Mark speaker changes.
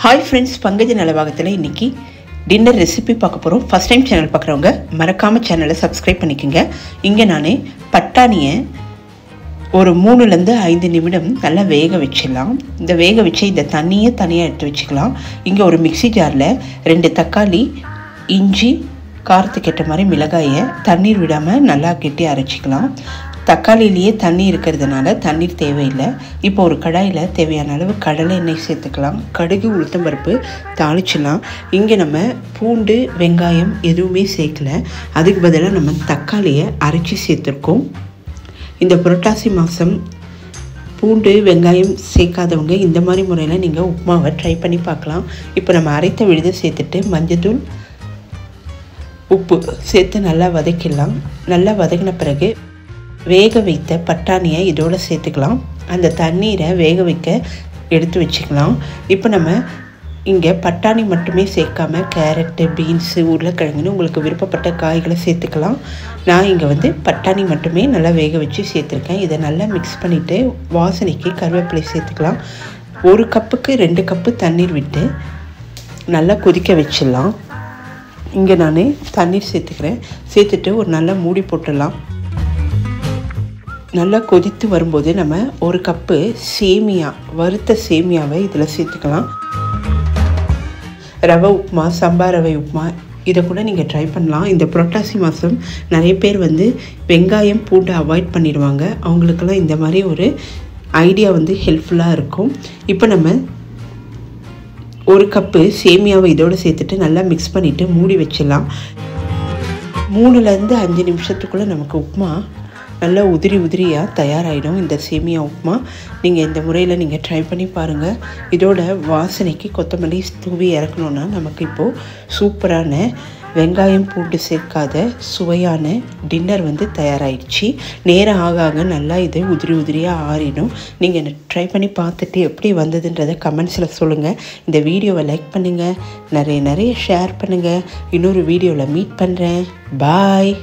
Speaker 1: Hi friends, பங்கஜ நலவாகத்தில் இன்னைக்கு dinner recipe பார்க்க போகிறோம். ஃபர்ஸ்ட் டைம் சேனல் பார்க்குறவங்க மறக்காமல் சேனலை சப்ஸ்கிரைப் பண்ணிக்கோங்க. இங்கே நான் பட்டாணியை ஒரு 3-5 நிமிடம் நல்லா வேக வச்சிடலாம். இந்த வேக வச்சு இந்த தண்ணியை தனியாக எடுத்து வச்சுக்கலாம். இங்கே ஒரு மிக்சி ஜாரில் 2 தக்காளி, இஞ்சி, காரத்துக்கு ஏற்ற மாதிரி மிளகாயை தண்ணீர் விடாமல் நல்லா கெட்டி அரைச்சிக்கலாம். தக்காளியிலேயே தண்ணி இருக்கிறதுனால தண்ணீர் தேவையில்லை. இப்போ ஒரு கடாயில் தேவையான அளவு கடலை எண்ணெய் சேர்த்துக்கலாம். கடுகு, உளுத்தம்பருப்பு தாளிச்சிடலாம். இங்கே நம்ம பூண்டு, வெங்காயம் எதுவுமே சேர்க்கலை. அதுக்கு பதிலாக நம்ம தக்காளியை அரைச்சி சேர்த்துருக்கோம். இந்த புரட்டாசி மாதம் பூண்டு, வெங்காயம் சேர்க்காதவங்க இந்த மாதிரி முறையில் நீங்கள் உப்புமாவை ட்ரை பண்ணி பார்க்கலாம். இப்போ நம்ம அரைத்த விழுதை சேர்த்துட்டு மஞ்சத்தூள், உப்பு சேர்த்து நல்லா வதக்கிடலாம். நல்லா வதக்கின பிறகு வேக வைத்த பட்டாணியை இதோடு சேர்த்துக்கலாம். அந்த தண்ணீரை வேக வைக்க எடுத்து வச்சுக்கலாம். இப்போ நம்ம இங்கே பட்டாணி மட்டுமே சேர்க்காமல் கேரட்டு, பீன்ஸு, உருளைக்கிழங்குன்னு உங்களுக்கு விருப்பப்பட்ட காய்களை சேர்த்துக்கலாம். நான் இங்கே பட்டாணி மட்டுமே நல்லா வேக வச்சு சேர்த்துருக்கேன். இதை நல்லா மிக்ஸ் பண்ணிவிட்டு வாசனைக்கு கருவேப்பிலை சேர்த்துக்கலாம். 1 கப்புக்கு 2 கப்பு தண்ணீர் விட்டு நல்லா கொதிக்க வச்சிடலாம். இங்கே நான் தண்ணீர் சேர்த்துக்கிறேன். சேர்த்துட்டு ஒரு நல்லா மூடி போட்டுடலாம். நல்லா கொதித்து வரும்போது நம்ம 1 கப்பு சேமியா, வறுத்த சேமியாவை இதில் சேர்த்துக்கலாம். ரவை உப்புமா, சம்பா ரவை உப்புமா இதை கூட நீங்கள் ட்ரை பண்ணலாம். இந்த புரட்டாசி மாதம் நிறைய பேர் வெங்காயம், பூண்டு அவாய்ட் பண்ணிடுவாங்க. அவங்களுக்கெல்லாம் இந்த மாதிரி ஒரு ஐடியா ஹெல்ப்ஃபுல்லாக இருக்கும். இப்போ நம்ம 1 கப்பு சேமியாவை இதோடு சேர்த்துட்டு நல்லா மிக்ஸ் பண்ணிவிட்டு மூடி வச்சிடலாம். 3-5 நிமிஷத்துக்குள்ளே நமக்கு உப்புமா நல்லா உதிரியாக தயாராகிடும். இந்த சேமியா உப்புமா நீங்கள் இந்த முறையில் நீங்கள் ட்ரை பண்ணி பாருங்கள். இதோட வாசனைக்கு கொத்தமல்லி தூவி இறக்கணுன்னா நமக்கு இப்போது சூப்பரான வெங்காயம், பூண்டு சேர்க்காத சுவையான டின்னர் தயாராகிடுச்சு. நேரம் ஆக நல்லா இது உதிரியாக ஆறிடும். நீங்கள் ட்ரை பண்ணி பார்த்துட்டு எப்படி வந்ததுன்றதை கமெண்ட்ஸில் சொல்லுங்கள். இந்த வீடியோவை லைக் பண்ணுங்கள், நிறைய ஷேர் பண்ணுங்கள். இன்னொரு வீடியோவில் மீட் பண்ணுறேன். பாய்.